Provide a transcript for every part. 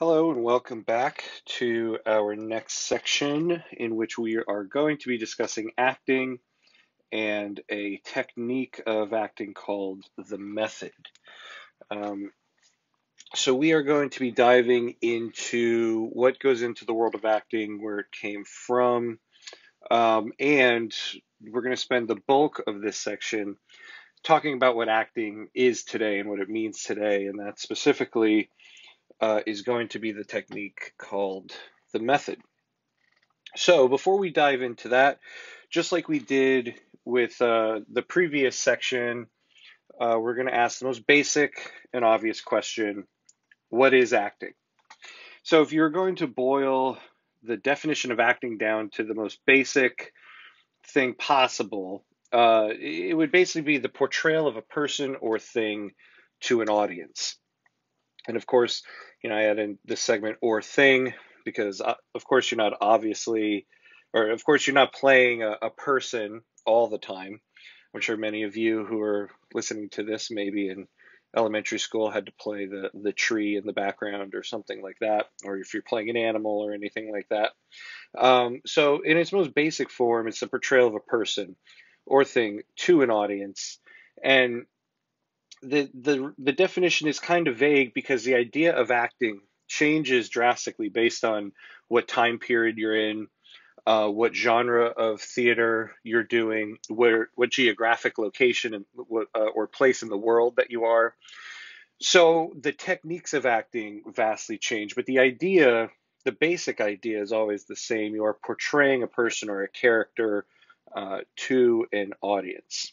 Hello and welcome back to our next section in which we are going to be discussing acting and a technique of acting called the method. Um, so we are going to be diving into what goes into the world of acting, where it came from, and we're going to spend the bulk of this section talking about what acting is today and what it means today, and that specifically is going to be the technique called the method. So before we dive into that, just like we did with the previous section, we're going to ask the most basic and obvious question: what is acting? So if you're going to boil the definition of acting down to the most basic thing possible, it would basically be the portrayal of a person or thing to an audience. And of course, I add in this segment or thing because, of course, you're not obviously, or of course, you're not playing a person all the time. I'm sure many of you who are listening to this maybe in elementary school had to play the tree in the background or something like that, or if you're playing an animal or anything like that. So, in its most basic form, it's the portrayal of a person or thing to an audience. And the definition is kind of vague because the idea of acting changes drastically based on what time period you're in, what genre of theater you're doing, what geographic location and or place in the world that you are. So the techniques of acting vastly change, but the basic idea is always the same. You are portraying a person or a character to an audience.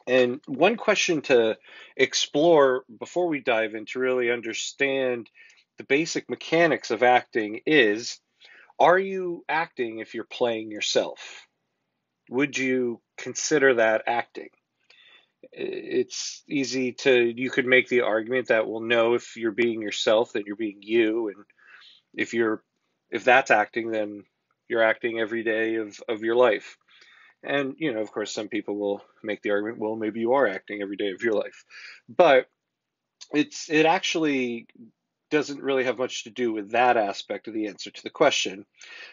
And one question to explore before we dive in to really understand the basic mechanics of acting is, are you acting if you're playing yourself? Would you consider that acting? It's easy you could make the argument that, well, no, if you're being yourself, then you're being you. And if if that's acting, then you're acting every day of your life. And, of course, some people will make the argument, well, maybe you are acting every day of your life. But it actually doesn't really have much to do with that aspect of the answer to the question.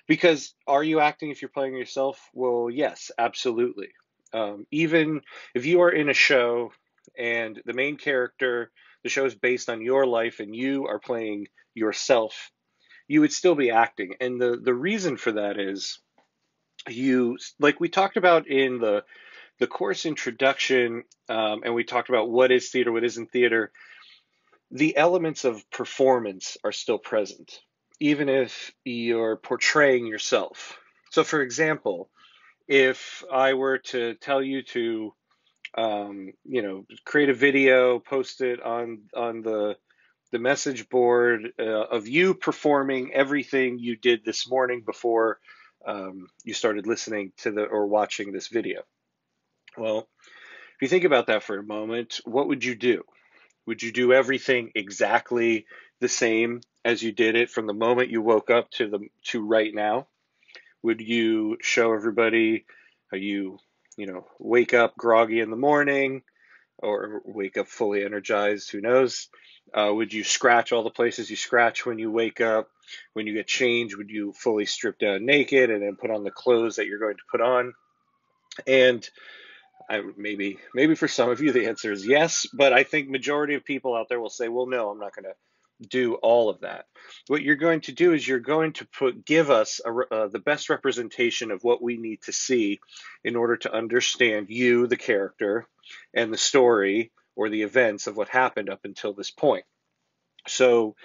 Because are you acting if you're playing yourself? Well, yes, absolutely. Even if you are in a show and the main character, the show is based on your life and you are playing yourself, you would still be acting. And the reason for that is, like we talked about in the course introduction, and we talked about what is theater, what isn't theater. The elements of performance are still present, even if you're portraying yourself. So, for example, if I were to tell you to, create a video, post it on the message board of you performing everything you did this morning before you started listening to or watching this video. Well, if you think about that for a moment, what would you do? Would you do everything exactly the same as you did it from the moment you woke up to right now? Would you show everybody how wake up groggy in the morning or wake up fully energized? Who knows? Would you scratch all the places you scratch when you wake up? When you get changed, would you fully strip down naked and then put on the clothes that you're going to put on? And maybe for some of you the answer is yes, but I think majority of people out there will say, well, no, I'm not going to do all of that. What you're going to do is you're going to give us the best representation of what we need to see in order to understand you, the character, and the story or the events of what happened up until this point. So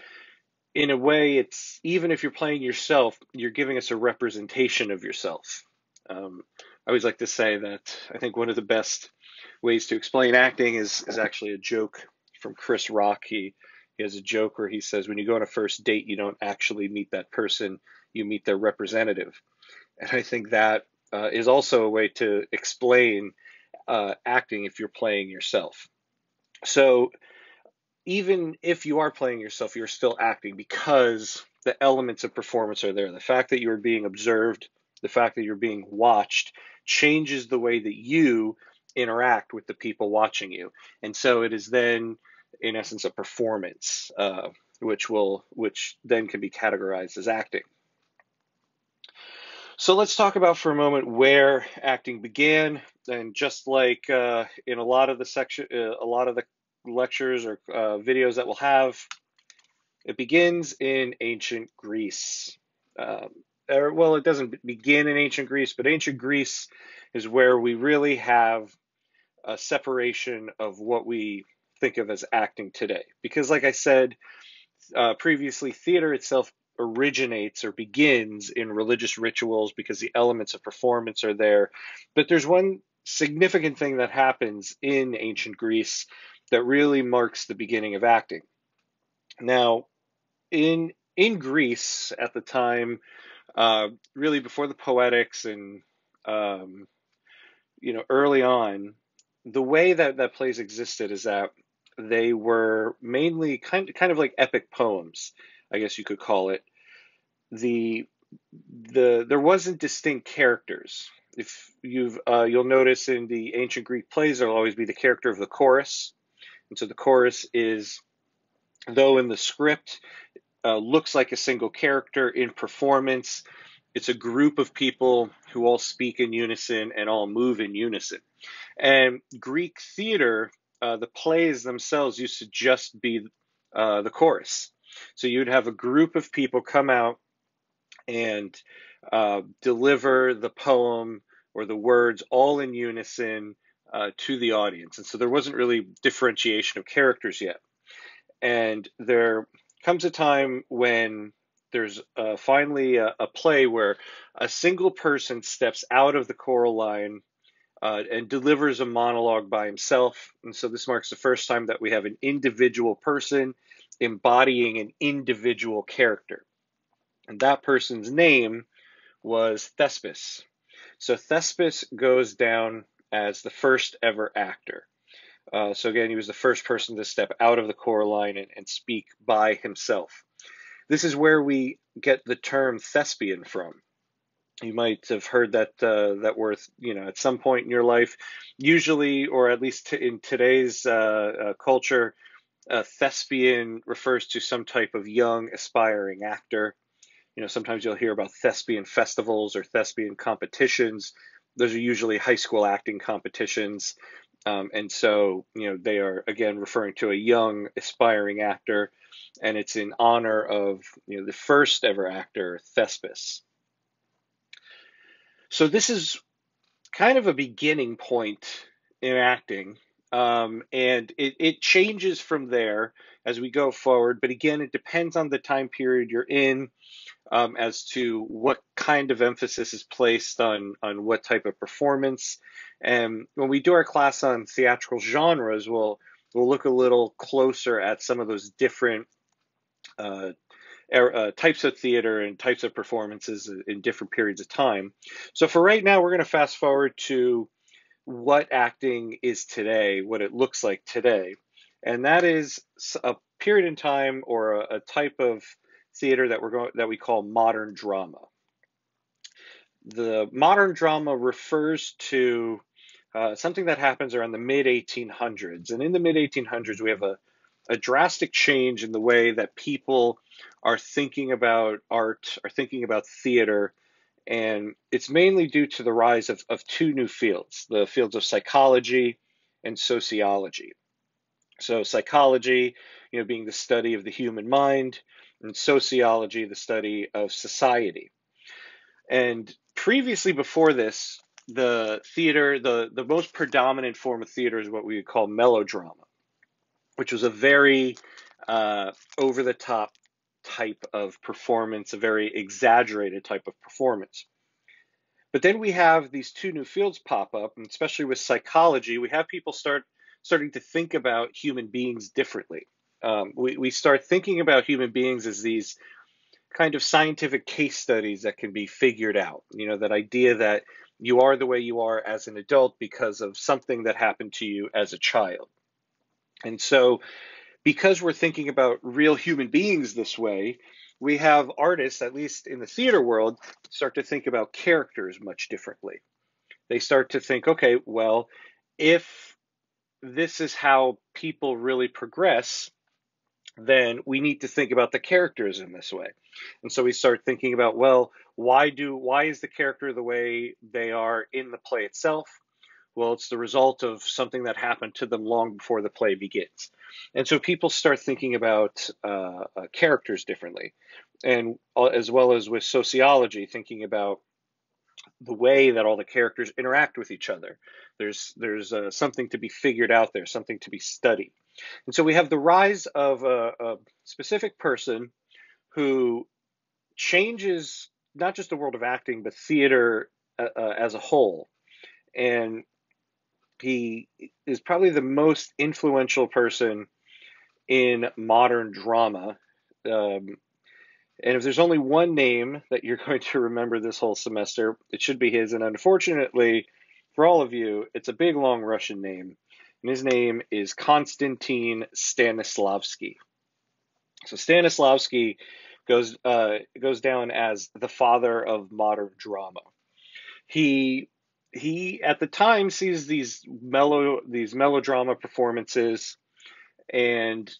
in a way, it's even if you're playing yourself, you're giving us a representation of yourself. I always like to say that I think one of the best ways to explain acting is actually a joke from Chris Rock. He has a joke where he says, when you go on a first date, you don't actually meet that person, you meet their representative. And I think that is also a way to explain acting if you're playing yourself. So even if you are playing yourself, you're still acting because the elements of performance are there. The fact that you're being observed, the fact that you're being watched changes the way that you interact with the people watching you. And so it is then, in essence, a performance. which then can be categorized as acting. So let's talk about for a moment where acting began. And just like in a lot of the lectures or videos that we'll have, it begins in ancient Greece. Um, well, it doesn't begin in ancient Greece, but ancient Greece is where we really have a separation of what we think of as acting today. Because, like I said previously, theater itself originates or begins in religious rituals because the elements of performance are there. But there's one significant thing that happens in ancient Greece that really marks the beginning of acting. Now, in Greece at the time, really before the Poetics and um, early on, the way that plays existed is that they were mainly kind of like epic poems, I guess you could call it. The there wasn't distinct characters. If you'll notice in the ancient Greek plays, there'll always be the character of the chorus, and so the chorus is, though in the script looks like a single character, in performance it's a group of people who all speak in unison and all move in unison. And Greek theater, the plays themselves used to just be the chorus. So you'd have a group of people come out and deliver the poem or the words all in unison to the audience. And so there wasn't really differentiation of characters yet. And there comes a time when there's finally a play where a single person steps out of the choral line and delivers a monologue by himself. And so this marks the first time that we have an individual person embodying an individual character. And that person's name was Thespis. So Thespis goes down as the first ever actor. So again, he was the first person to step out of the choral line and speak by himself. This is where we get the term thespian from. You might have heard that word, at some point in your life. Usually, or at least in today's culture, thespian refers to some type of young, aspiring actor. Sometimes you'll hear about thespian festivals or thespian competitions. Those are usually high school acting competitions. And so, they are, again, referring to a young, aspiring actor, and it's in honor of, the first ever actor, Thespis. So this is kind of a beginning point in acting, and it changes from there as we go forward. But again, it depends on the time period you're in, as to what kind of emphasis is placed on what type of performance. And when we do our class on theatrical genres, we'll look a little closer at some of those different types of theater and types of performances in different periods of time. So for right now, we're going to fast forward to what acting is today, what it looks like today. And that is a period in time or a type of theater that we call modern drama. The modern drama refers to something that happens around the mid 1800s. And in the mid 1800s, we have a drastic change in the way that people are thinking about art, are thinking about theater. And it's mainly due to the rise of two new fields, the fields of psychology and sociology. So psychology, being the study of the human mind, and sociology, the study of society. And previously, before this, the theater, the most predominant form of theater is what we would call melodrama, which was a very over the top type of performance, a very exaggerated type of performance. But then we have these two new fields pop up, and especially with psychology, we have people starting to think about human beings differently. We start thinking about human beings as these kind of scientific case studies that can be figured out. That idea that you are the way you are as an adult because of something that happened to you as a child. And so, because we're thinking about real human beings this way, we have artists, at least in the theater world, start to think about characters much differently. They start to think, okay, well, if this is how people really progress, then we need to think about the characters in this way. And so we start thinking about, well, why is the character the way they are in the play itself? Well, it's the result of something that happened to them long before the play begins. And so people start thinking about characters differently, and as well as with sociology, thinking about the way that all the characters interact with each other. There's something to be figured out there, something to be studied. And so we have the rise of a specific person who changes not just the world of acting, but theater as a whole. And he is probably the most influential person in modern drama. Um, and if there's only one name that you're going to remember this whole semester, it should be his. And unfortunately, for all of you, it's a big, long Russian name. And his name is Konstantin Stanislavski. So Stanislavski goes down as the father of modern drama. He he at the time sees these melodrama performances, and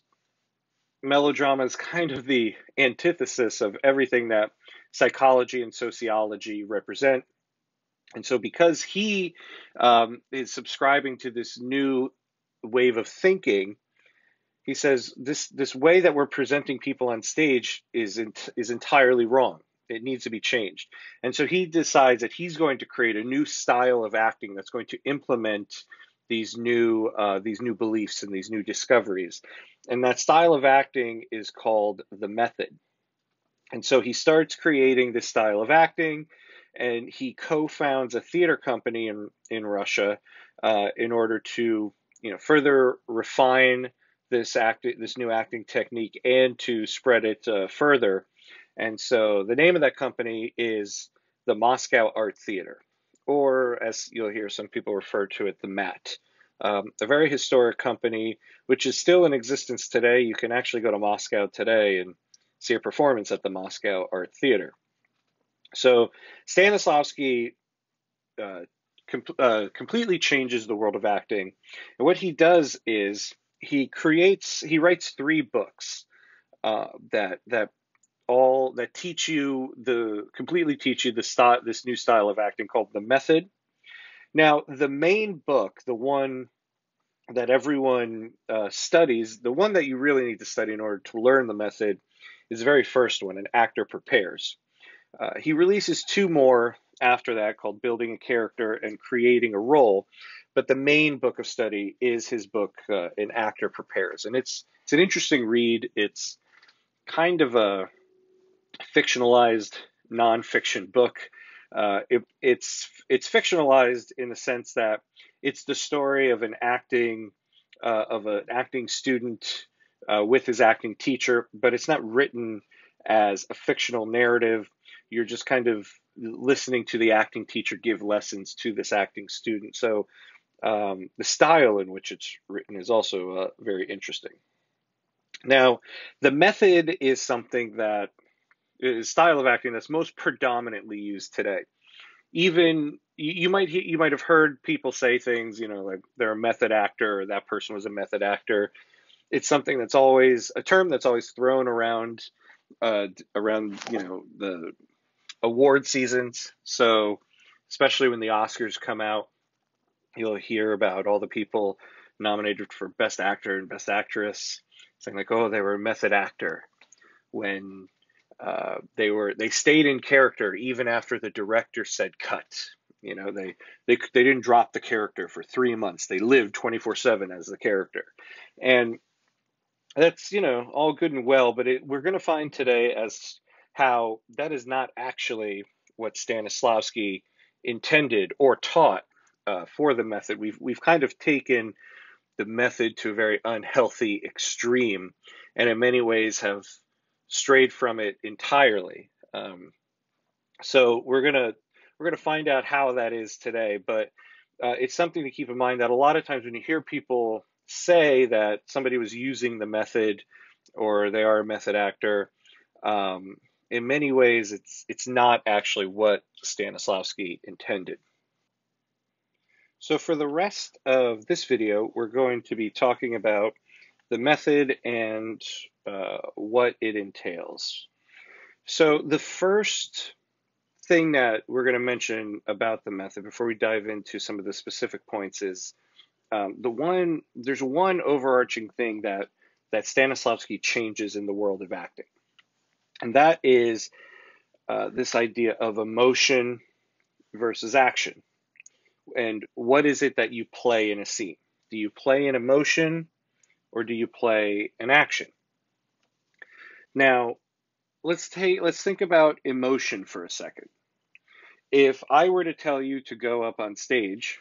melodrama is kind of the antithesis of everything that psychology and sociology represent. And so, because he is subscribing to this new wave of thinking, he says this way that we're presenting people on stage is entirely wrong. It needs to be changed. And so he decides that he's going to create a new style of acting that's going to implement these new beliefs and these new discoveries. And that style of acting is called the method. And so he starts creating this style of acting, and he co-founds a theater company in Russia in order to further refine this new acting technique and to spread it further. And so the name of that company is the Moscow Art Theater, or as you'll hear some people refer to it, the MAT. A very historic company, which is still in existence today. You can actually go to Moscow today and see a performance at the Moscow Art Theater. So Stanislavski uh, completely changes the world of acting, and what he does is he writes three books that completely teach you this new style of acting called the method. Now, the main book, the one that everyone studies, the one that you really need to study in order to learn the method, is the very first one, An Actor Prepares. He releases two more after that called Building a Character and Creating a Role, but the main book of study is his book, An Actor Prepares. And it's an interesting read. It's kind of a fictionalized nonfiction book. It's fictionalized in the sense that it's the story of an acting student with his acting teacher, but it's not written as a fictional narrative. You're just kind of listening to the acting teacher give lessons to this acting student. So the style in which it's written is also very interesting. Now, the method is something that is style of acting that's most predominantly used today. Even you might have heard people say things, like they're a method actor or that person was a method actor. It's something that's always a term that's always thrown around the award seasons. So especially when the Oscars come out, you'll hear about all the people nominated for Best Actor and Best Actress, saying like, "Oh, they were a method actor," when they stayed in character even after the director said cut. They didn't drop the character for 3 months. They lived 24/7 as the character, and that's all good and well. But we're going to find today as how that is not actually what Stanislavski intended or taught for the method. We've kind of taken the method to a very unhealthy extreme, and in many ways have strayed from it entirely. So we're gonna find out how that is today, but it's something to keep in mind that a lot of times when you hear people say that somebody was using the method or they are a method actor, in many ways it's not actually what Stanislavski intended. So for the rest of this video, we're going to be talking about the method and what it entails. So the first thing that we're going to mention about the method before we dive into some of the specific points is there's one overarching thing that Stanislavski changes in the world of acting, and that is this idea of emotion versus action. And what is it that you play in a scene? Do you play an emotion or do you play an action? Now, let's think about emotion for a second. If I were to tell you to go up on stage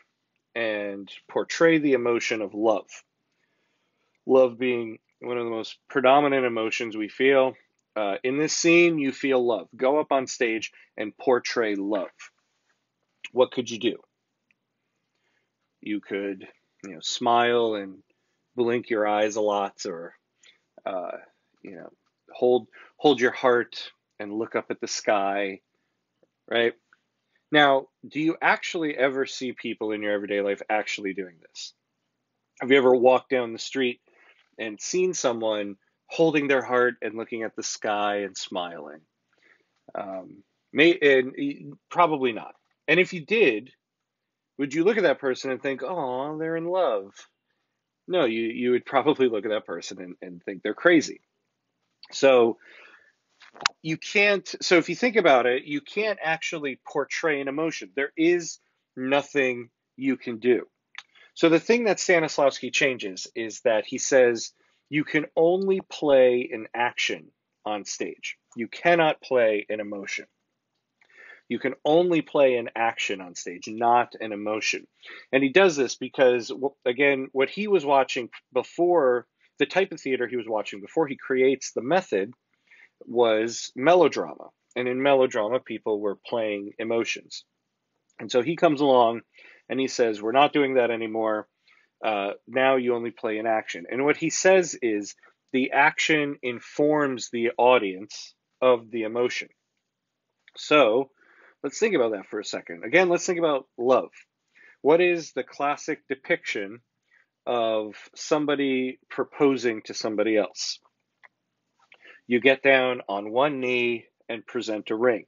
and portray the emotion of love, love being one of the most predominant emotions we feel, in this scene, you feel love. Go up on stage and portray love. What could you do? You could, smile and blink your eyes a lot, or uh, you know, hold your heart and look up at the sky, right? Now, do you actually ever see people in your everyday life actually doing this? Have you ever walked down the street and seen someone holding their heart and looking at the sky and smiling? Probably not. And if you did, would you look at that person and think, "Oh, they're in love"? No, you would probably look at that person and think they're crazy. So you can't. So if you think about it, you can't actually portray an emotion. There is nothing you can do. So the thing that Stanislavski changes is that he says you can only play an action on stage. You cannot play an emotion. You can only play an action on stage, not an emotion. And he does this because, again, what he was watching before, the type of theater he was watching before he creates the method, was melodrama. And in melodrama, people were playing emotions. And so he comes along and he says, we're not doing that anymore. Now you only play an action. And what he says is the action informs the audience of the emotion. So let's think about that for a second. Again, let's think about love. What is the classic depiction of somebody proposing to somebody else? You get down on one knee and present a ring.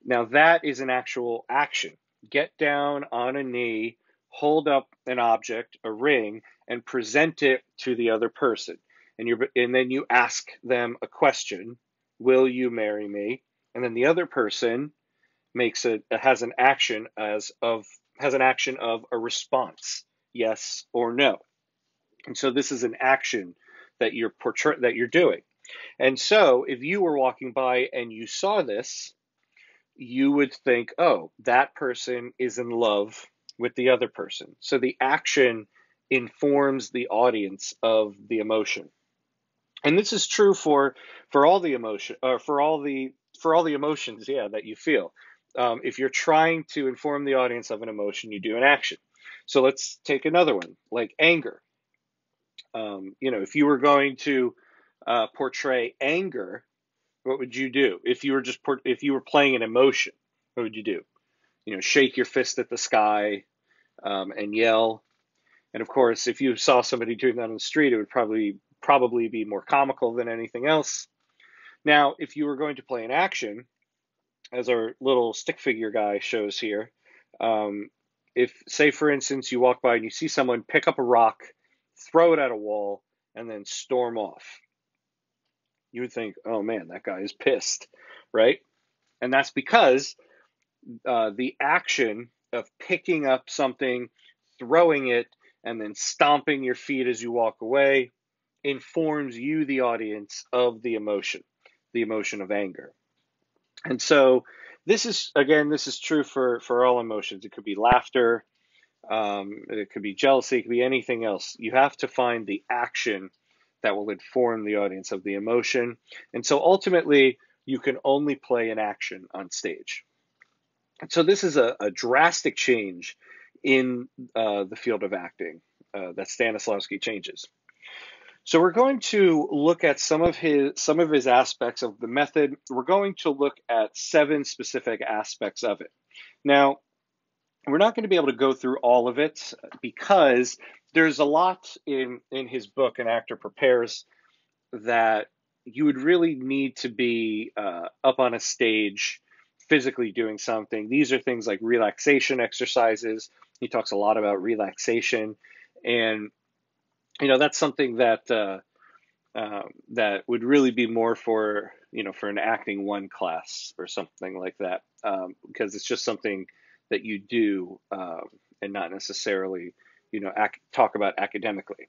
Now that is an actual action. Get down on a knee, hold up an object, a ring, and present it to the other person. And then you ask them a question, will you marry me? And then the other person has an action of a response, yes or no. And so this is an action that you're doing. And so if you were walking by and you saw this, you would think, oh, that person is in love with the other person. So the action informs the audience of the emotion. And this is true for all the emotion, for all the emotions, yeah, that you feel. If you're trying to inform the audience of an emotion, you do an action. So let's take another one, like anger. If you were going to portray anger, what would you do? If you were playing an emotion, what would you do? Shake your fist at the sky and yell. And of course, if you saw somebody doing that on the street, it would probably be more comical than anything else. Now, if you were going to play an action, as our little stick figure guy shows here, if, say, for instance, you walk by and you see someone pick up a rock, throw it at a wall, and then storm off, you would think, oh man, that guy is pissed, right? And that's because the action of picking up something, throwing it, and then stomping your feet as you walk away informs you, the audience, of the emotion of anger. And so this is true for all emotions. It could be laughter, it could be jealousy, it could be anything else. You have to find the action that will inform the audience of the emotion. And so ultimately, you can only play an action on stage. And so this is a drastic change in the field of acting that Stanislavski changes. So we're going to look at some of his aspects of the method. We're going to look at 7 specific aspects of it. Now, we're not going to be able to go through all of it because there's a lot in his book, An Actor Prepares, that you would really need to be up on a stage physically doing something. These are things like relaxation exercises. He talks a lot about relaxation, and that's something that that would really be more for for an acting one class or something like that, because it's just something that you do, and not necessarily talk about academically.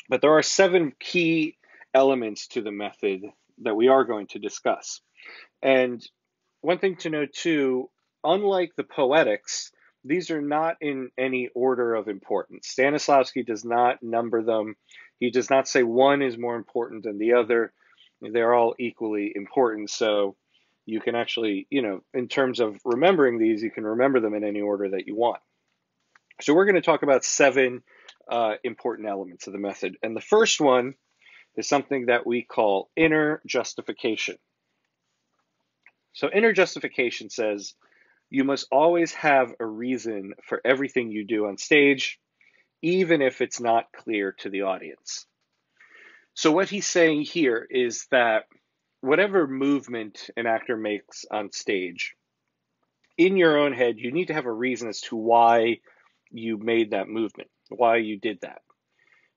But there are 7 key elements to the method that we are going to discuss. And one thing to note too, unlike the poetics, these are not in any order of importance. Stanislavski does not number them. He does not say one is more important than the other. They're all equally important. So you can actually, in terms of remembering these, you can remember them in any order that you want. So we're going to talk about 7 important elements of the method. And the first one is something that we call inner justification. So inner justification says you must always have a reason for everything you do on stage, even if it's not clear to the audience. So what he's saying here is that whatever movement an actor makes on stage, in your own head, you need to have a reason as to why you made that movement, why you did that.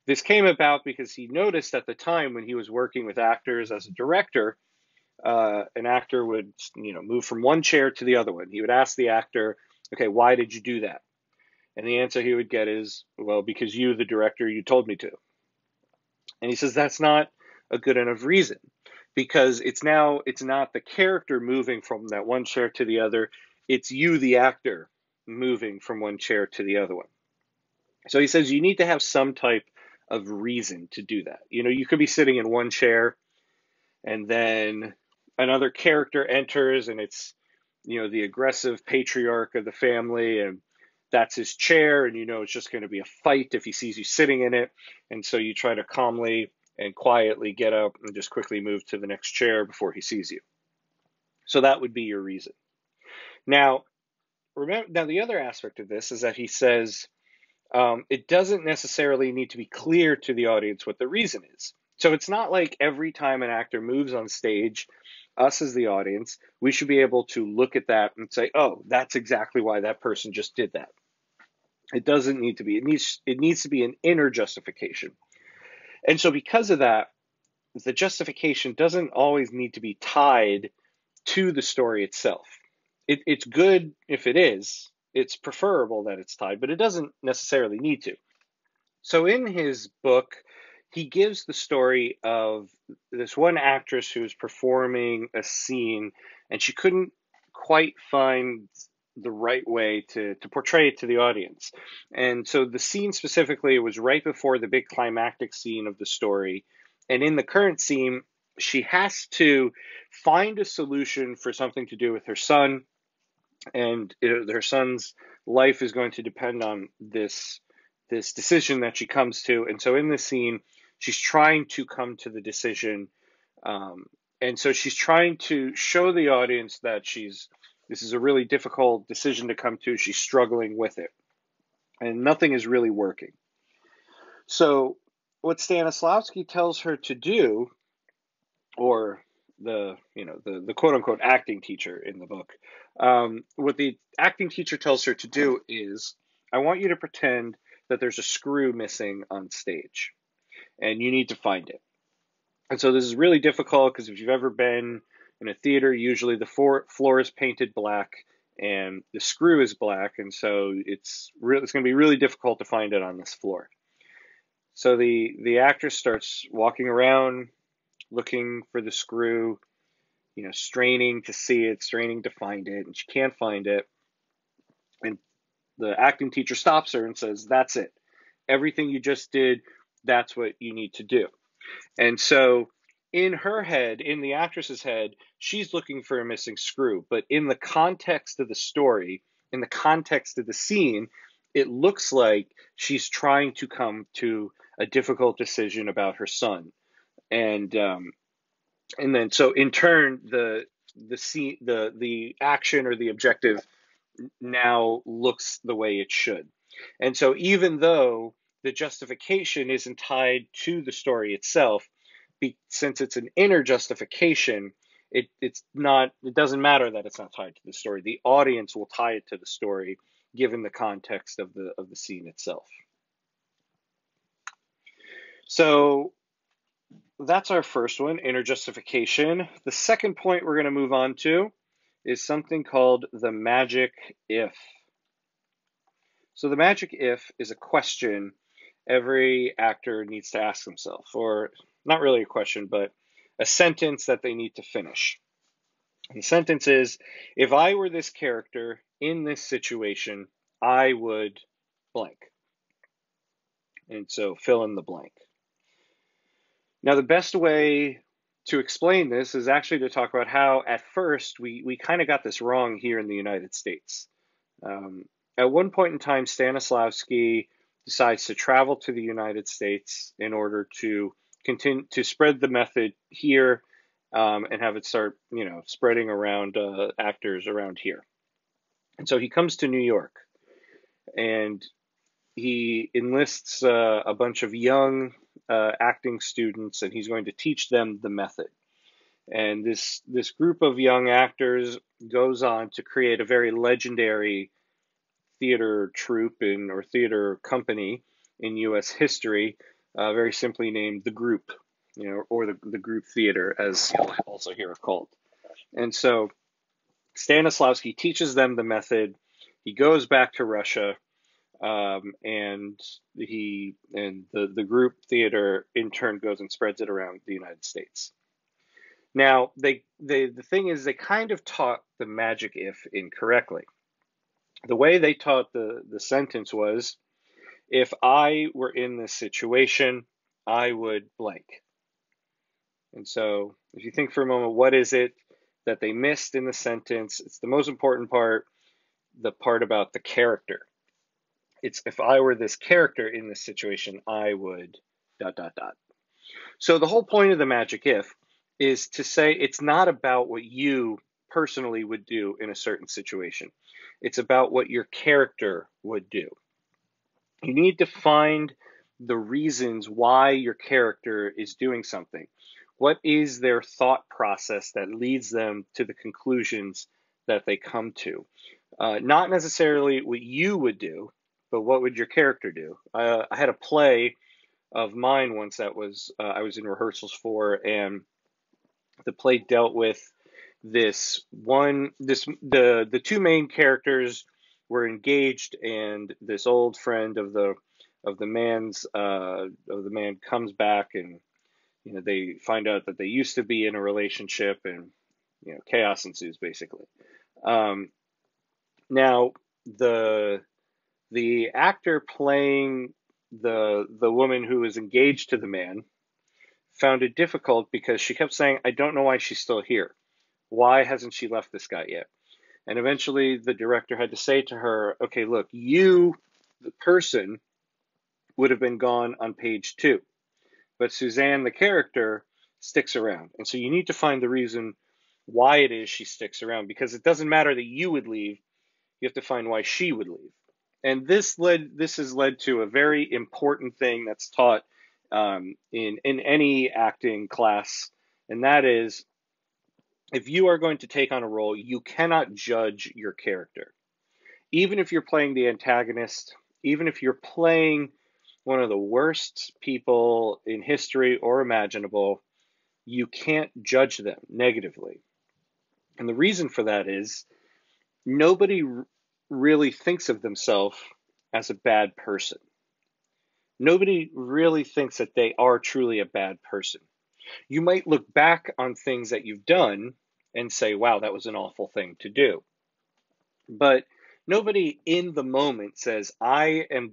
This came about because he noticed at the time when he was working with actors as a director, an actor would, move from one chair to the other one. He would ask the actor, okay, why did you do that? And the answer he would get is, well, because you, the director, you told me to. And he says that's not a good enough reason, because it's not the character moving from that one chair to the other. It's you, the actor, moving from one chair to the other one. So he says you need to have some type of reason to do that. You could be sitting in one chair and then another character enters, and it's, the aggressive patriarch of the family, and that's his chair, and it's just going to be a fight if he sees you sitting in it. And so you try to calmly and quietly get up and just quickly move to the next chair before he sees you. So that would be your reason. Now, the other aspect of this is that he says it doesn't necessarily need to be clear to the audience what the reason is. So it's not like every time an actor moves on stage, us as the audience, we should be able to look at that and say, oh, that's exactly why that person just did that. It doesn't need to be. It needs to be an inner justification. And so because of that, the justification doesn't always need to be tied to the story itself. It's good if it is. It's preferable that it's tied, but it doesn't necessarily need to. So in his book, he gives the story of this one actress who was performing a scene, and she couldn't quite find the right way to portray it to the audience. And so the scene specifically was right before the big climactic scene of the story. And in the current scene, she has to find a solution for something to do with her son. And her son's life is going to depend on this decision that she comes to. And so in this scene, she's trying to come to the decision. And so she's trying to show the audience that this is a really difficult decision to come to. She's struggling with it, and nothing is really working. So what Stanislavski tells her to do, or the quote unquote acting teacher in the book, what the acting teacher tells her to do is, I want you to pretend that there's a screw missing on stage, and you need to find it. And so this is really difficult because if you've ever been in a theater, usually the floor is painted black and the screw is black, and so it's going to be really difficult to find it on this floor. So the actress starts walking around looking for the screw, straining to see it, straining to find it, and she can't find it. And the acting teacher stops her and says, that's it. Everything you just did, that's what you need to do. And so in her head, in the actress's head, she's looking for a missing screw. But in the context of the story, in the context of the scene, it looks like she's trying to come to a difficult decision about her son. And then so in turn, the scene, the action or the objective now looks the way it should. And so even though the justification isn't tied to the story itself, since it's an inner justification, it doesn't matter that it's not tied to the story. The audience will tie it to the story given the context of the scene itself. So that's our first one, inner justification. The second point we're going to move on to is something called the magic if. So the magic if is a question every actor needs to ask themselves, or not really a question, but a sentence that they need to finish. And the sentence is, if I were this character in this situation, I would blank. And so fill in the blank. Now, the best way to explain this is actually to talk about how at first we kind of got this wrong here in the United States. At one point in time, Stanislavski decides to travel to the United States in order to continue to spread the method here, and have it start, spreading around actors around here. And so he comes to New York, and he enlists a bunch of young acting students, and he's going to teach them the method. And this group of young actors goes on to create a very legendary theater troupe or theater company in U.S. history, very simply named the Group, or the Group Theater, as you'll also hear it called. And so Stanislavski teaches them the method. He goes back to Russia, and the Group Theater in turn goes and spreads it around the United States. Now, the thing is, they kind of taught the magic if incorrectly. The way they taught the sentence was, if I were in this situation, I would blank. And so if you think for a moment, what is it that they missed in the sentence? It's the most important part, the part about the character. It's, if I were this character in this situation, I would ... So the whole point of the magic if is to say it's not about what you personally would do in a certain situation. It's about what your character would do. You need to find the reasons why your character is doing something. What is their thought process that leads them to the conclusions that they come to? Not necessarily what you would do, but what would your character do? I had a play of mine once that was I was in rehearsals for, and the play dealt with the two main characters were engaged, and this old friend of the man comes back, and they find out that they used to be in a relationship, and chaos ensues basically. Now the actor playing the woman who is engaged to the man found it difficult because she kept saying, I don't know why she's still here. Why hasn't she left this guy yet? And eventually the director had to say to her, okay, look, you, the person, would have been gone on page 2. But Suzanne, the character, sticks around. And so you need to find the reason why it is she sticks around, because it doesn't matter that you would leave. You have to find why she would leave. And this has led to a very important thing that's taught in any acting class, and that is, if you are going to take on a role, you cannot judge your character. Even if you're playing the antagonist, even if you're playing one of the worst people in history or imaginable, you can't judge them negatively. And the reason for that is nobody really thinks of themselves as a bad person. Nobody really thinks that they are truly a bad person. You might look back on things that you've done and say, wow, that was an awful thing to do. But nobody in the moment says, I am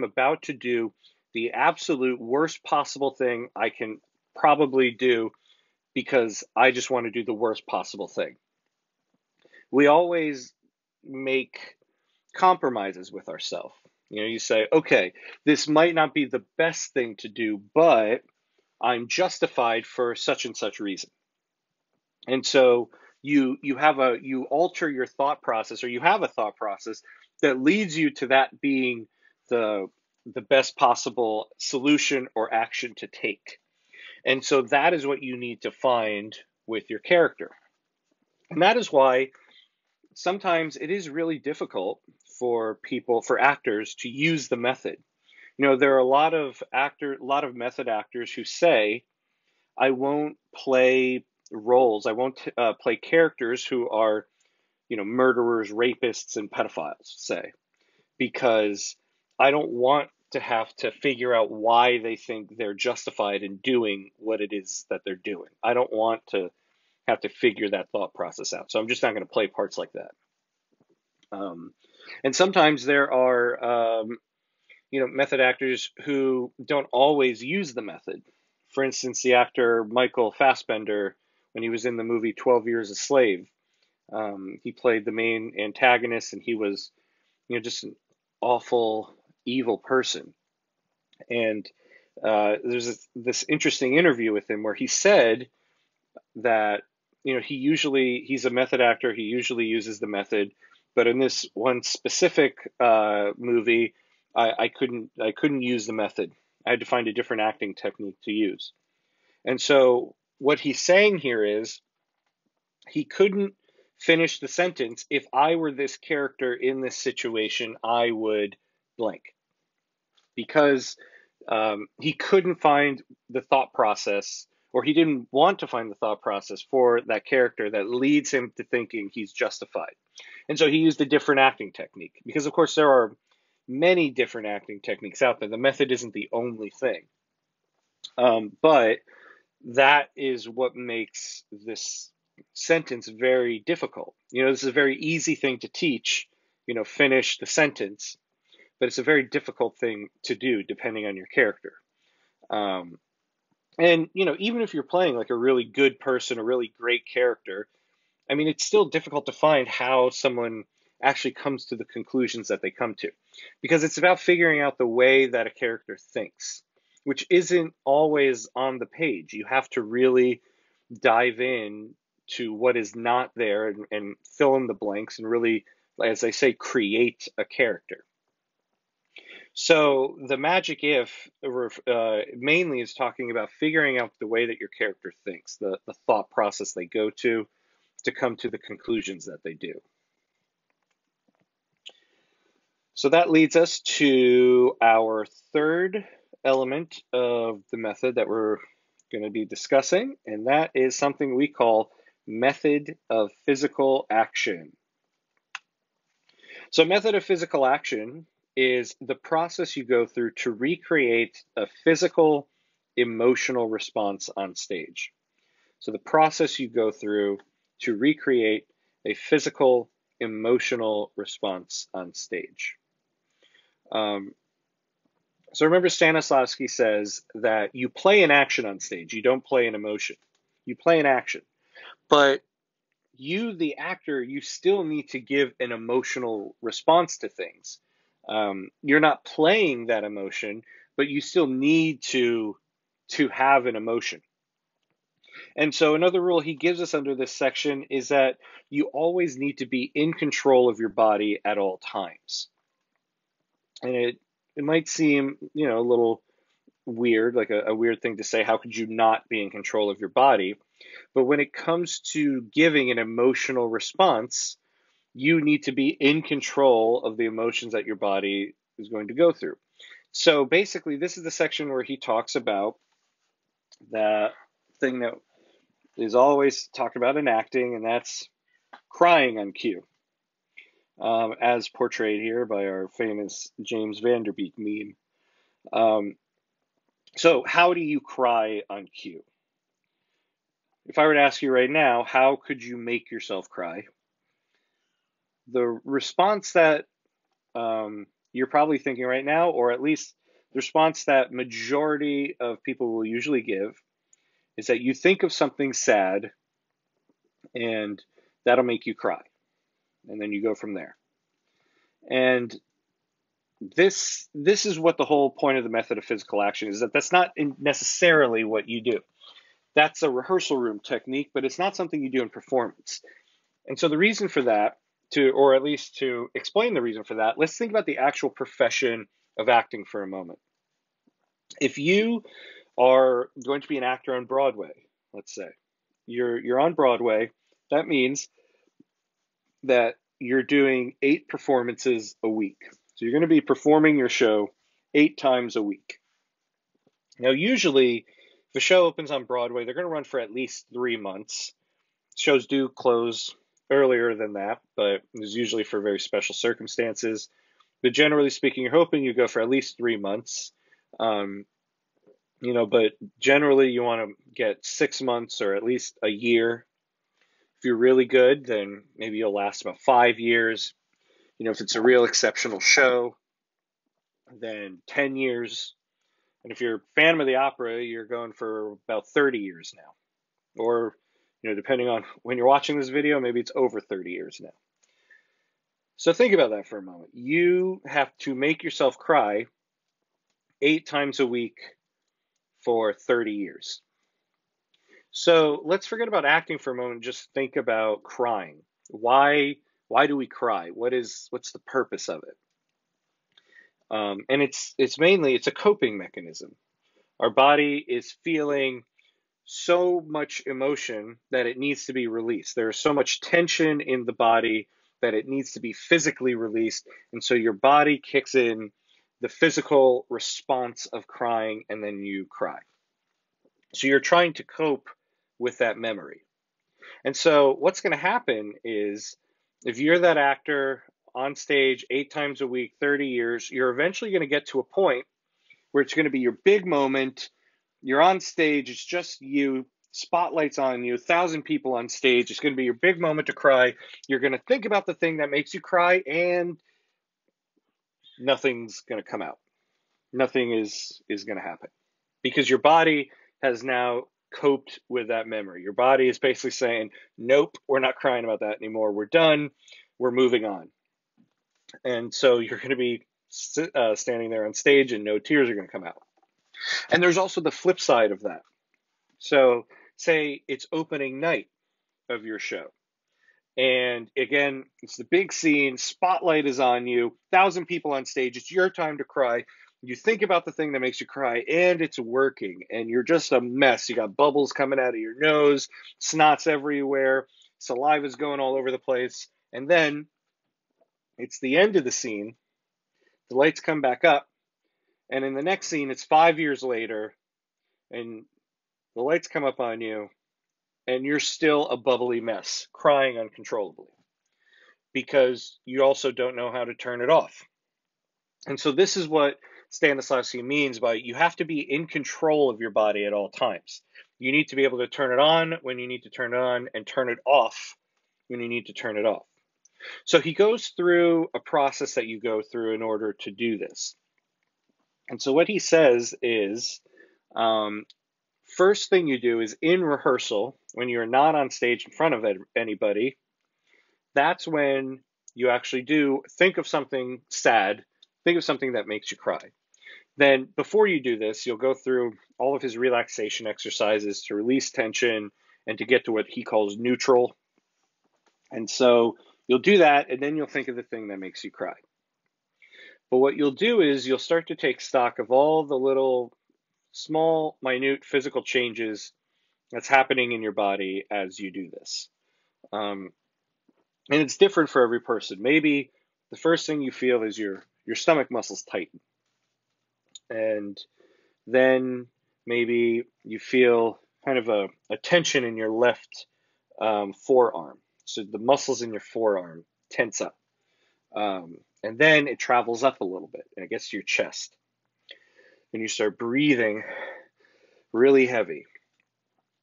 about to do the absolute worst possible thing I can probably do because I just want to do the worst possible thing. We always make compromises with ourselves. You say, okay, this might not be the best thing to do, but I'm justified for such and such reason. And so you alter your thought process, or you have a thought process that leads you to that being the best possible solution or action to take. And so that is what you need to find with your character. And that is why sometimes it is really difficult for actors to use the method. There are a lot of method actors who say, I won't play roles, I won't play characters who are, murderers, rapists, and pedophiles, say, because I don't want to have to figure out why they think they're justified in doing what it is that they're doing. I don't want to have to figure that thought process out. So I'm just not going to play parts like that. And sometimes there are, method actors who don't always use the method. For instance, the actor Michael Fassbender, when he was in the movie 12 Years a Slave, he played the main antagonist, and he was, just an awful, evil person. And there's this interesting interview with him where he said that, he's a method actor, he usually uses the method, but in this one specific movie, I couldn't use the method. I had to find a different acting technique to use. And so what he's saying here is he couldn't finish the sentence. If I were this character in this situation, I would blank, because he couldn't find the thought process, or he didn't want to find the thought process for that character that leads him to thinking he's justified. And so he used a different acting technique, because of course there are many different acting techniques out there. The method isn't the only thing. But that is what makes this sentence very difficult. This is a very easy thing to teach, finish the sentence, but it's a very difficult thing to do depending on your character. And, even if you're playing like a really good person, a really great character, I mean, it's still difficult to find how someone actually comes to the conclusions that they come to, because it's about figuring out the way that a character thinks, which isn't always on the page. You have to really dive in to what is not there, and fill in the blanks, and really, as I say, create a character. So the magic if mainly is talking about figuring out the way that your character thinks, the thought process they go to come to the conclusions that they do. So that leads us to our third element of the method that we're going to be discussing, and that is something we call method of physical action. So method of physical action is the process you go through to recreate a physical, emotional response on stage. So the process you go through to recreate a physical, emotional response on stage. So remember, Stanislavski says that you play an action on stage. You don't play an emotion. You play an action. But you, the actor, you still need to give an emotional response to things. You're not playing that emotion, but you still need to have an emotion. And so another rule he gives us under this section is that you always need to be in control of your body at all times. And it might seem, a little weird, like a weird thing to say. How could you not be in control of your body? But when it comes to giving an emotional response, you need to be in control of the emotions that your body is going to go through. So basically, this is the section where he talks about that thing that is always talked about in acting, and that's crying on cue, as portrayed here by our famous James Van Der Beek meme. So how do you cry on cue? If I were to ask you right now, how could you make yourself cry? The response that you're probably thinking right now, or at least the response that majority of people will usually give, is that you think of something sad and that'll make you cry. And then you go from there. And this is what the whole point of the method of physical action is, that that's not necessarily what you do. That's a rehearsal room technique, but it's not something you do in performance. And so the reason for that, or at least to explain the reason for that, let's think about the actual profession of acting for a moment. If you are going to be an actor on Broadway, let's say. You're on Broadway. That means that you're doing 8 performances a week. So you're going to be performing your show 8 times a week. Now, usually, if a show opens on Broadway, they're going to run for at least 3 months. Shows do close earlier than that, but it's usually for very special circumstances. But generally speaking, you're hoping you go for at least 3 months. But generally you want to get 6 months or at least a year. If you're really good, then maybe you'll last about 5 years. If it's a real exceptional show, then 10 years. And if you're a fan of the opera, you're going for about 30 years now. Or, depending on when you're watching this video, maybe it's over 30 years now. So think about that for a moment. You have to make yourself cry 8 times a week for 30 years. So let's forget about acting for a moment and just think about crying. Why do we cry? What's the purpose of it? And it's mainly a coping mechanism. Our body is feeling so much emotion that it needs to be released. There's so much tension in the body that it needs to be physically released. And so your body kicks in the physical response of crying, and then you cry. So you're trying to cope with that memory. And so what's going to happen is, if you're that actor on stage 8 times a week, 30 years, you're eventually going to get to a point where it's going to be your big moment. You're on stage, it's just you, spotlights on you, 1,000 people on stage. It's going to be your big moment to cry. You're going to think about the thing that makes you cry, and nothing's going to come out. Nothing is going to happen, because your body has now coped with that memory. Your body is basically saying, nope, we're not crying about that anymore. We're done. We're moving on. And so you're going to be standing there on stage, and no tears are going to come out. And there's also the flip side of that. So say it's opening night of your show. And again, it's the big scene, spotlight is on you, 1,000 people on stage, it's your time to cry. You think about the thing that makes you cry, and it's working, and you're just a mess. You got bubbles coming out of your nose, snot's everywhere, saliva's going all over the place. And then it's the end of the scene, the lights come back up, and in the next scene, it's 5 years later, and the lights come up on you, and you're still a bubbly mess, crying uncontrollably, because you also don't know how to turn it off. And so this is what Stanislavski means by you have to be in control of your body at all times. You need to be able to turn it on when you need to turn it on, and turn it off when you need to turn it off. So he goes through a process that you go through in order to do this. And so what he says is, first thing you do is, in rehearsal, when you're not on stage in front of anybody, that's when you actually do think of something sad, think of something that makes you cry. Then before you do this, you'll go through all of his relaxation exercises to release tension and to get to what he calls neutral. And so you'll do that, and then you'll think of the thing that makes you cry. But what you'll do is you'll start to take stock of all the little, small, minute physical changes that's happening in your body as you do this. And it's different for every person. Maybe the first thing you feel is your stomach muscles tighten. And then maybe you feel kind of a tension in your left forearm. So the muscles in your forearm tense up. And then it travels up a little bit, and it gets to your chest. And you start breathing really heavy.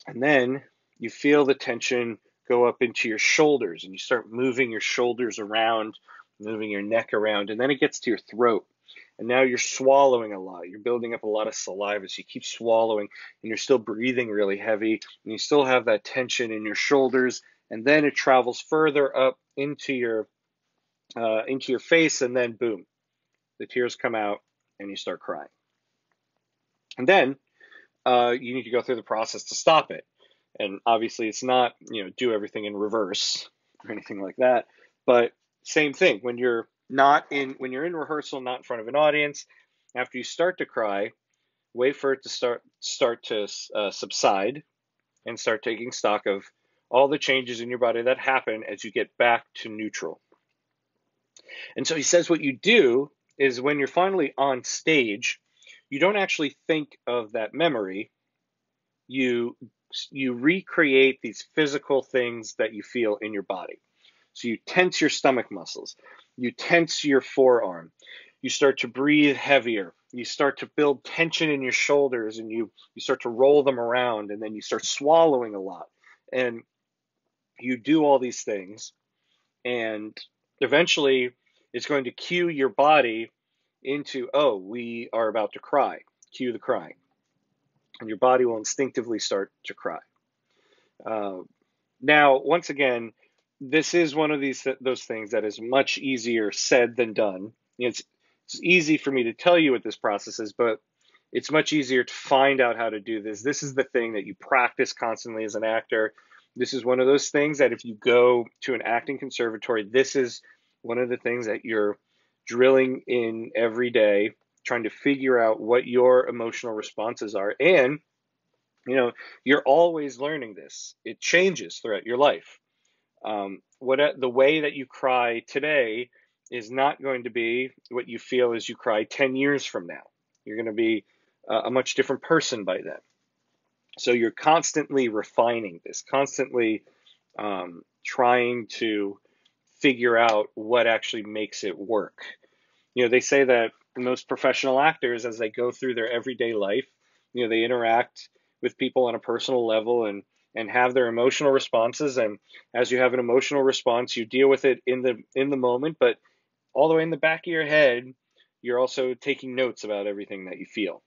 And then you feel the tension go up into your shoulders, and you start moving your shoulders around, moving your neck around, and then it gets to your throat. And now you're swallowing a lot. You're building up a lot of saliva, so you keep swallowing, and you're still breathing really heavy, and you still have that tension in your shoulders. And then it travels further up into your face, and then boom, the tears come out, and you start crying. And then you need to go through the process to stop it. And obviously, it's not do everything in reverse or anything like that. But same thing, when you're in rehearsal, not in front of an audience, after you start to cry, wait for it to start to subside, and start taking stock of all the changes in your body that happen as you get back to neutral. And so he says what you do is when you're finally on stage, you don't actually think of that memory. You recreate these physical things that you feel in your body. So you tense your stomach muscles, you tense your forearm, you start to breathe heavier, you start to build tension in your shoulders, and you start to roll them around, and then you start swallowing a lot. And you do all these things, and eventually it's going to cue your body into, oh, we are about to cry. Cue the crying. And your body will instinctively start to cry. Now, once again, this is one of those things that is much easier said than done. It's easy for me to tell you what this process is, but it's much easier to find out how to do this. This is the thing that you practice constantly as an actor. This is one of those things that if you go to an acting conservatory, this is one of the things that you're drilling in every day, trying to figure out what your emotional responses are. And, you're always learning this. It changes throughout your life. The way that you cry today is not going to be what you feel as you cry 10 years from now. You're going to be a much different person by then. So you're constantly refining this, constantly trying to figure out what actually makes it work. They say that most professional actors, as they go through their everyday life, they interact with people on a personal level and have their emotional responses. And as you have an emotional response, you deal with it in the moment, but all the way in the back of your head, you're also taking notes about everything that you feel.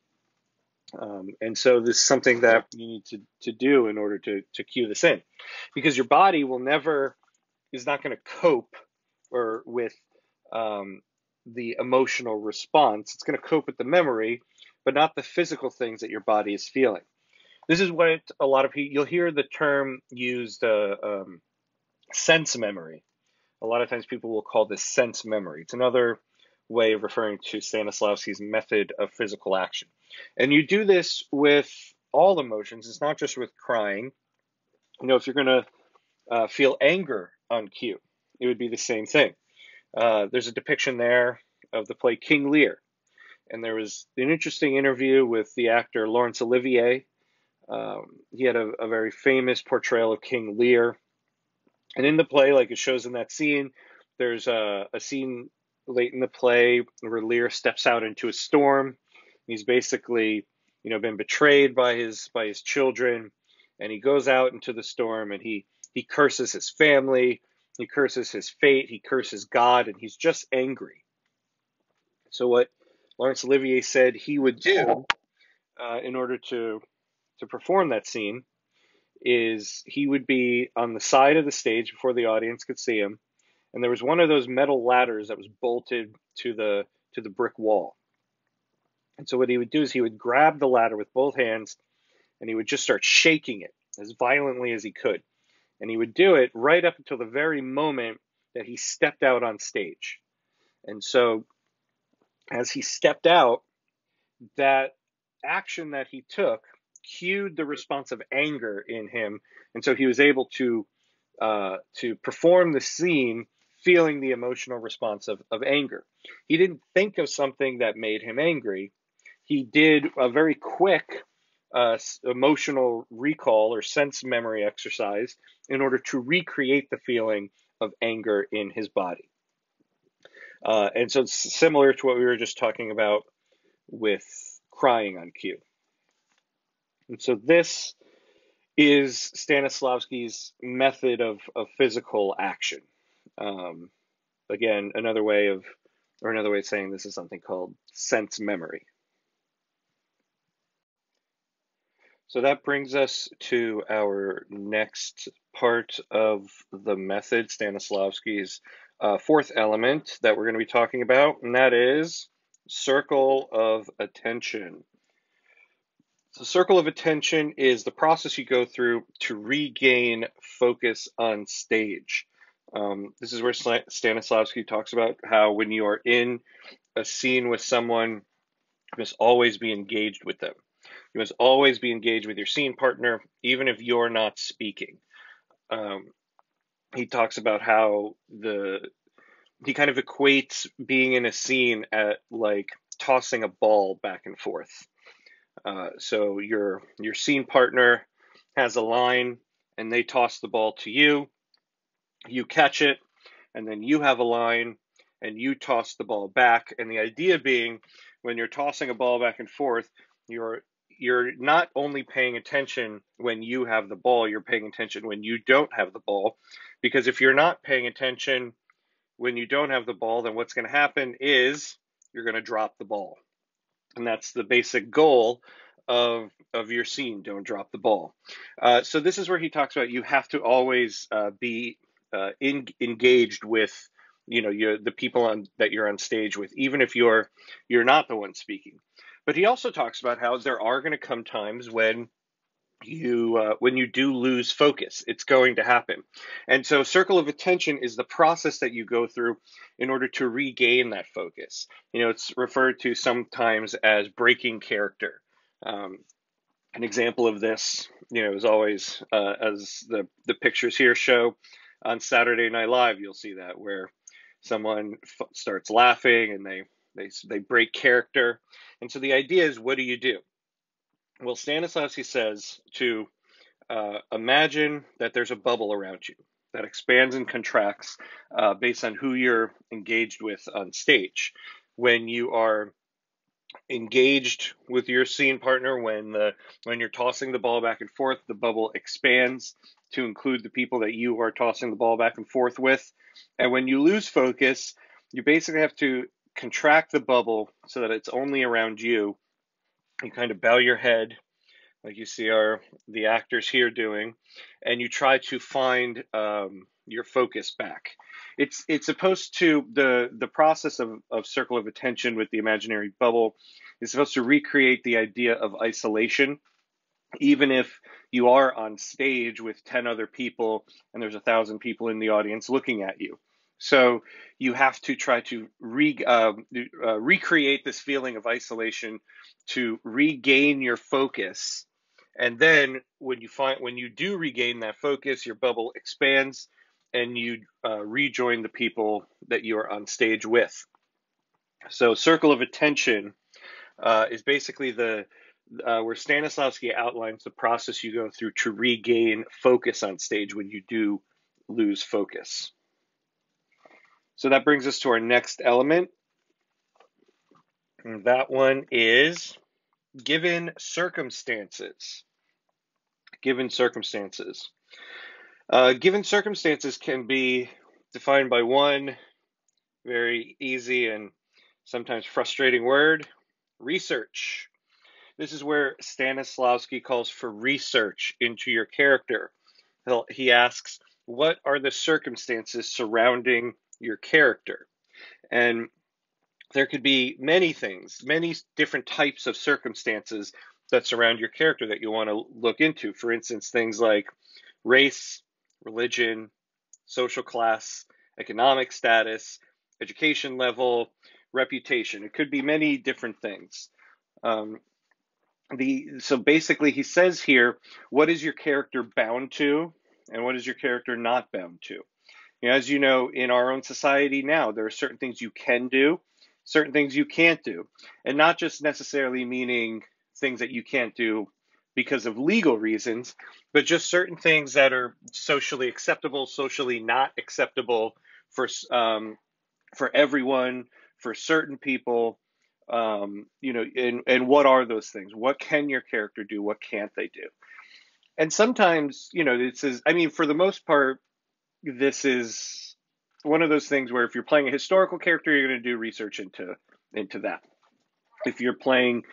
And so this is something that you need to do in order to cue this in, because your body is not going to cope with the emotional response. It's going to cope with the memory, but not the physical things that your body is feeling. This is what a lot of people, you'll hear the term used, sense memory. A lot of times people will call this sense memory. It's another way of referring to Stanislavski's method of physical action. And you do this with all emotions. It's not just with crying. If you're going to feel anger on cue, it would be the same thing. There's a depiction there of the play King Lear. And there was an interesting interview with the actor Laurence Olivier. He had a very famous portrayal of King Lear. And in the play, like it shows in that scene, there's a scene late in the play where Lear steps out into a storm. He's basically, been betrayed by his children, and he goes out into the storm and he curses his family, he curses his fate, he curses God, and he's just angry. So what Laurence Olivier said he would do in order to perform that scene is he would be on the side of the stage before the audience could see him, and there was one of those metal ladders that was bolted to the brick wall. And so what he would do is he would grab the ladder with both hands, and he would just start shaking it as violently as he could. And he would do it right up until the very moment that he stepped out on stage. And so as he stepped out, that action that he took cued the response of anger in him. And so he was able to perform the scene feeling the emotional response of anger. He didn't think of something that made him angry. He did a very quick emotional recall or sense memory exercise in order to recreate the feeling of anger in his body. And so it's similar to what we were just talking about with crying on cue. And so this is Stanislavski's method of physical action. Again, another way of saying this is something called sense memory. So that brings us to our next part of the method, Stanislavski's fourth element that we're going to be talking about, and that is circle of attention. So circle of attention is the process you go through to regain focus on stage. This is where Stanislavski talks about how when you are in a scene with someone You must always be engaged with them. You must always be engaged with your scene partner, even if you're not speaking. Um, he talks about how he kind of equates being in a scene at like tossing a ball back and forth. So your scene partner has a line, and they toss the ball to you. You catch it, and then you have a line, and you toss the ball back. And the idea being, when you're tossing a ball back and forth, you're you're not only paying attention when you have the ball, you're paying attention when you don't have the ball. Because if you're not paying attention when you don't have the ball, then what's going to happen is you're going to drop the ball. And that's the basic goal of your scene. Don't drop the ball. So this is where he talks about you have to always be engaged with the people that you're on stage with, even if you're not the one speaking. But he also talks about how there are going to come times when you do lose focus. It's going to happen. And so circle of attention is the process that you go through in order to regain that focus. It's referred to sometimes as breaking character. An example of this, is always, as the pictures here show, on Saturday Night Live, you'll see that where someone starts laughing and they break character. And so the idea is, what do you do? Well, Stanislavski says to imagine that there's a bubble around you that expands and contracts based on who you're engaged with on stage. When you are engaged with your scene partner, when you're tossing the ball back and forth, the bubble expands to include the people that you are tossing the ball back and forth with. And when you lose focus, you basically have to contract the bubble so that it's only around you. You kind of bow your head, like you see the actors here doing, and you try to find your focus back. It's supposed to, the process of circle of attention with the imaginary bubble is supposed to recreate the idea of isolation, even if you are on stage with 10 other people and there's 1,000 people in the audience looking at you. So you have to try to recreate this feeling of isolation to regain your focus. And then when you do regain that focus, your bubble expands and you rejoin the people that you are on stage with. So circle of attention is basically where Stanislavski outlines the process you go through to regain focus on stage when you do lose focus. So that brings us to our next element. And that one is given circumstances. Given circumstances. Given circumstances can be defined by one very easy and sometimes frustrating word: research. This is where Stanislavski calls for research into your character. He asks, what are the circumstances surrounding your character? And there could be many things, many different types of circumstances that surround your character that you want to look into. For instance, things like race, religion, social class, economic status, education level, reputation. It could be many different things. Um, so basically he says here, what is your character bound to and what is your character not bound to? As you know, in our own society now, there are certain things you can do, certain things you can't do, and not just necessarily meaning things that you can't do because of legal reasons, but just certain things that are socially acceptable, socially not acceptable for everyone, for certain people. And what are those things? What can your character do? What can't they do? And sometimes, this is, I mean, for the most part, this is one of those things where if you're playing a historical character, you're going to do research into that. If you're playing,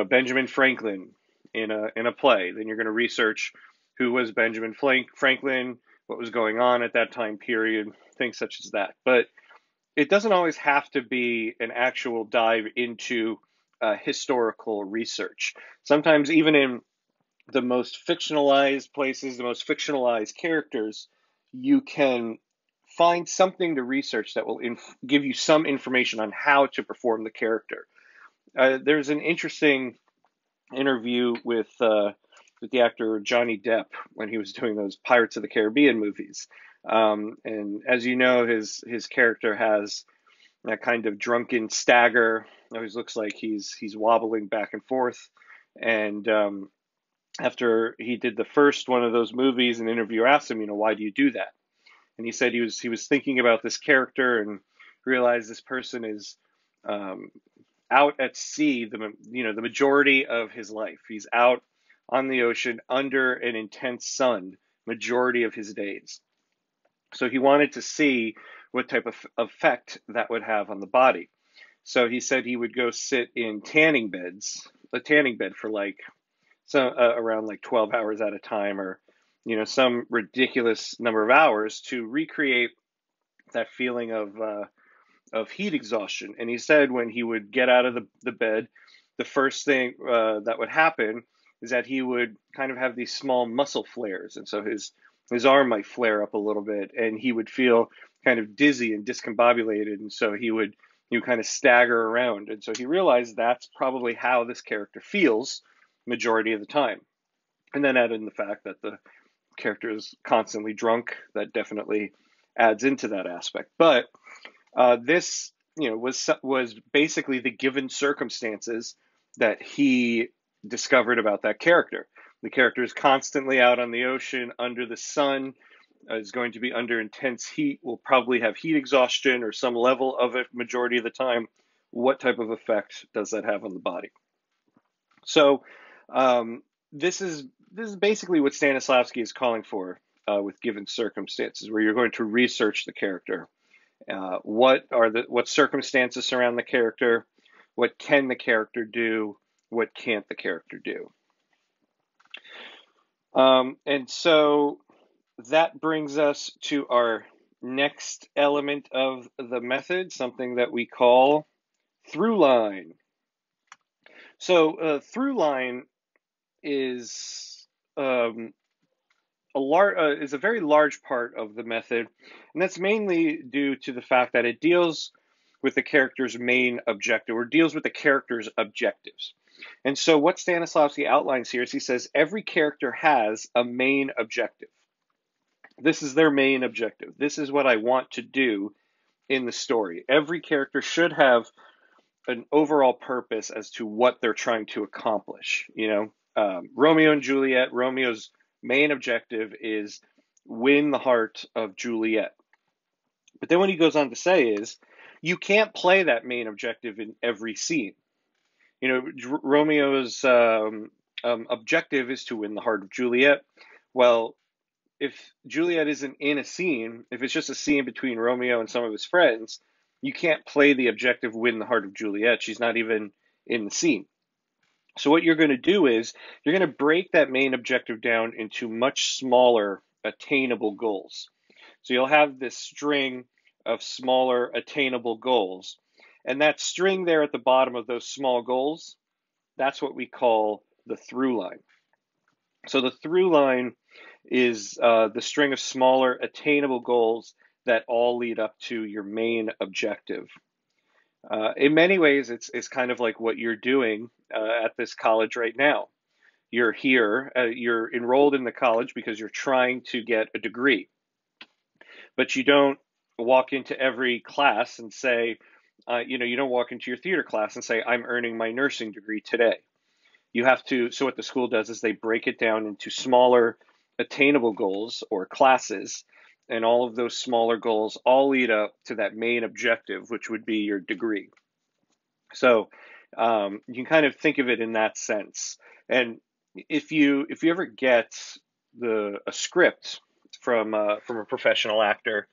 Benjamin Franklin in a play, then you're going to research who was Benjamin Franklin, what was going on at that time period, things such as that. But it doesn't always have to be an actual dive into historical research. Sometimes even in the most fictionalized places, the most fictionalized characters, you can find something to research that will give you some information on how to perform the character. there's an interesting interview with the actor Johnny Depp when he was doing those Pirates of the Caribbean movies. And as you know, his character has that kind of drunken stagger. Always looks like he's wobbling back and forth. And after he did the first one of those movies, an interviewer asked him, why do you do that? And he said he was thinking about this character and realized this person is um, out at sea the majority of his life. He's out on the ocean under an intense sun majority of his days. So he wanted to see what type of effect that would have on the body. So he said he would go sit in a tanning bed for around like 12 hours at a time, or some ridiculous number of hours to recreate that feeling of heat exhaustion. And he said when he would get out of the bed, the first thing that would happen is that he would kind of have these small muscle flares, and so his arm might flare up a little bit, and he would feel kind of dizzy and discombobulated, and so he would kind of stagger around. And so he realized that's probably how this character feels majority of the time. And then add in the fact that the character is constantly drunk, that definitely adds into that aspect. But this, was basically the given circumstances that he discovered about that character. The character is constantly out on the ocean under the sun, is going to be under intense heat, will probably have heat exhaustion or some level of it majority of the time. What type of effect does that have on the body? So this is basically what Stanislavski is calling for with given circumstances, where you're going to research the character. What circumstances surround the character? What can the character do? What can't the character do? And so that brings us to our next element of the method, something that we call through line. So through line is is a very large part of the method, and that's mainly due to the fact that it deals with the character's main objective, or deals with the character's objectives. And so what Stanislavski outlines here is he says every character has a main objective. This is their main objective. This is what I want to do in the story. Every character should have an overall purpose as to what they're trying to accomplish. Romeo and Juliet, Romeo's main objective is win the heart of Juliet. But then what he goes on to say is, you can't play that main objective in every scene. Romeo's objective is to win the heart of Juliet. Well, if Juliet isn't in a scene, if it's just a scene between Romeo and some of his friends, you can't play the objective win the heart of Juliet. She's not even in the scene. So what you're going to do is you're going to break that main objective down into much smaller attainable goals. So you'll have this string of smaller attainable goals. And that string there at the bottom of those small goals, that's what we call the through line. So the through line is the string of smaller attainable goals that all lead up to your main objective. In many ways, it's kind of like what you're doing at this college right now. You're here, you're enrolled in the college because you're trying to get a degree. But you don't walk into every class and say, you don't walk into your theater class and say, I'm earning my nursing degree today. You have to, so what the school does is they break it down into smaller attainable goals or classes, and all of those smaller goals all lead up to that main objective, which would be your degree. So you can kind of think of it in that sense. And if you ever get a script from a professional actor,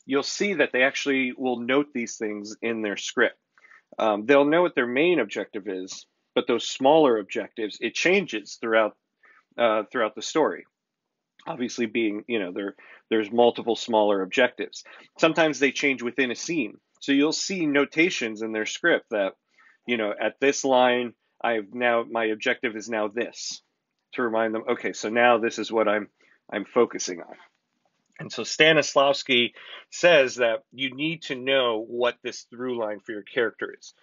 you'll see that they actually will note these things in their script. They'll know what their main objective is, but those smaller objectives, it changes throughout the story. Obviously, being there's multiple smaller objectives. Sometimes they change within a scene, so you'll see notations in their script that at this line, my objective is now this, to remind them, okay, so now this is what I'm focusing on. And so Stanislavski says that you need to know what this through line for your character is.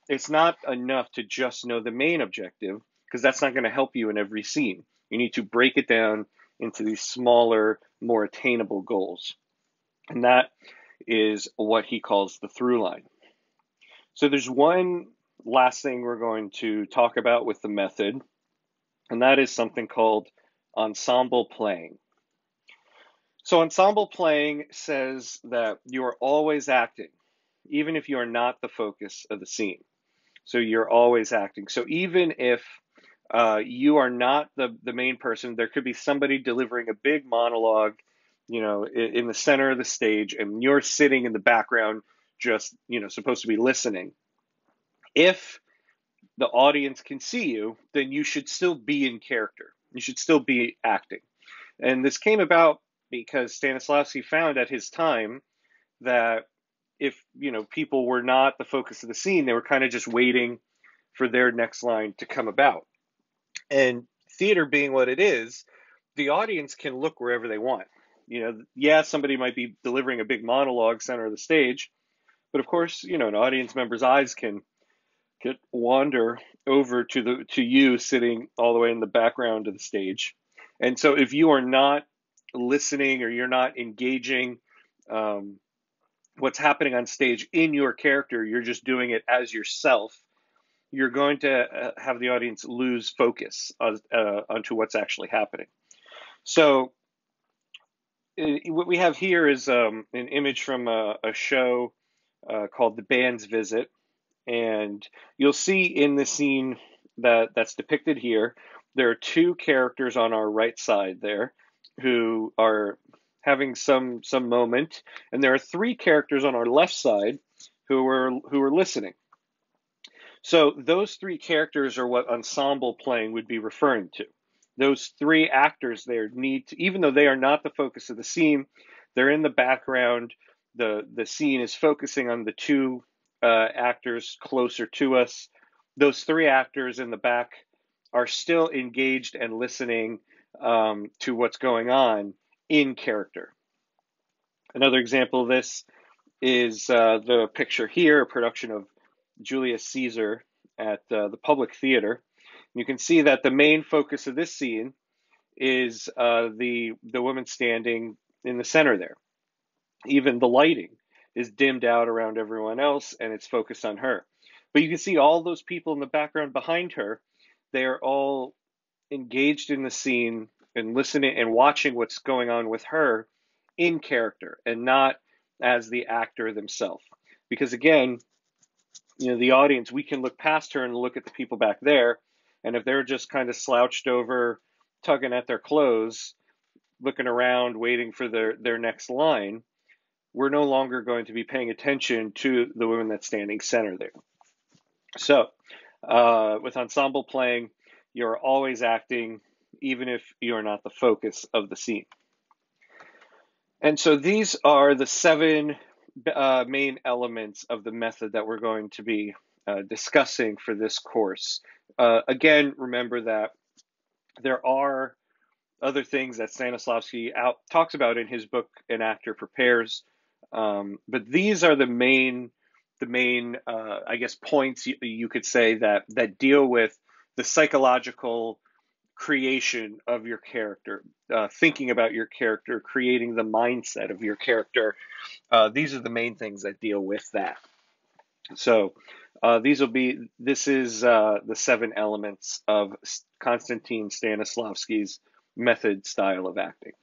It's not enough to just know the main objective, because that's not going to help you in every scene. You need to break it down into these smaller, more attainable goals. And that is what he calls the through line. So there's one last thing we're going to talk about with the method, and that is something called ensemble playing. So ensemble playing says that you are always acting, even if you are not the focus of the scene. So you're always acting. So even if you are not the main person, there could be somebody delivering a big monologue, in the center of the stage, and you're sitting in the background, just, supposed to be listening. If the audience can see you, then you should still be in character. You should still be acting. And this came about because Stanislavski found at his time that if, people were not the focus of the scene, they were kind of just waiting for their next line to come about. And theater being what it is, the audience can look wherever they want. Yeah, somebody might be delivering a big monologue center of the stage, but of course, an audience member's eyes can wander over to you sitting all the way in the background of the stage. And so if you are not listening, or you're not engaging what's happening on stage in your character, you're just doing it as yourself, you're going to have the audience lose focus onto what's actually happening. So what we have here is an image from a show called The Band's Visit. And you'll see in the scene that's depicted here, there are two characters on our right side there who are having some moment, and there are three characters on our left side who are listening. So those three characters are what ensemble playing would be referring to. Those three actors there need to, even though they are not the focus of the scene, they're in the background. The scene is focusing on the two actors closer to us. Those three actors in the back are still engaged and listening to what's going on in character. Another example of this is the picture here, a production of Julius Caesar at the Public Theater. You can see that the main focus of this scene is the woman standing in the center there. Even the lighting is dimmed out around everyone else, and it's focused on her. But you can see all those people in the background behind her. They are all engaged in the scene and listening and watching what's going on with her in character, and not as the actor themselves. Because again, the audience, we can look past her and look at the people back there, and if they're just kind of slouched over, tugging at their clothes, looking around, waiting for their next line, we're no longer going to be paying attention to the woman that's standing center there. So with ensemble playing, you're always acting, even if you're not the focus of the scene. And so these are the 7 main elements of the method that we're going to be discussing for this course. Again, remember that there are other things that Stanislavski talks about in his book, An Actor Prepares, but these are the main I guess, points you could say that deal with the psychological creation of your character, thinking about your character, creating the mindset of your character. These are the main things that deal with that. So this is the 7 elements of Konstantin Stanislavski's method style of acting.